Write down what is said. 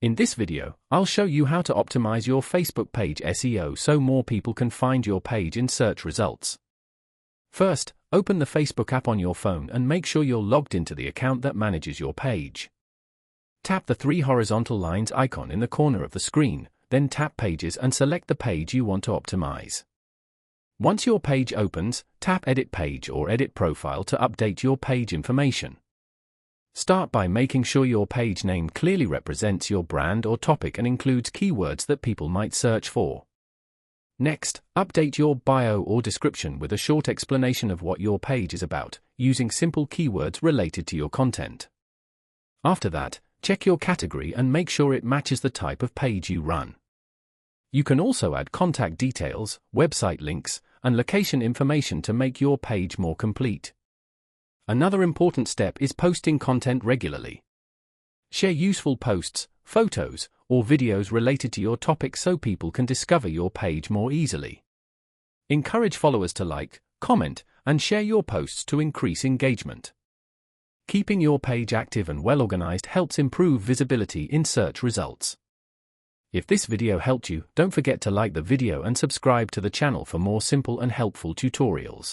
In this video, I'll show you how to optimize your Facebook page SEO so more people can find your page in search results. First, open the Facebook app on your phone and make sure you're logged into the account that manages your page. Tap the three horizontal lines icon in the corner of the screen, then tap Pages and select the page you want to optimize. Once your page opens, tap Edit Page or Edit Profile to update your page information. Start by making sure your page name clearly represents your brand or topic and includes keywords that people might search for. Next, update your bio or description with a short explanation of what your page is about, using simple keywords related to your content. After that, check your category and make sure it matches the type of page you run. You can also add contact details, website links, and location information to make your page more complete. Another important step is posting content regularly. Share useful posts, photos, or videos related to your topic so people can discover your page more easily. Encourage followers to like, comment, and share your posts to increase engagement. Keeping your page active and well-organized helps improve visibility in search results. If this video helped you, don't forget to like the video and subscribe to the channel for more simple and helpful tutorials.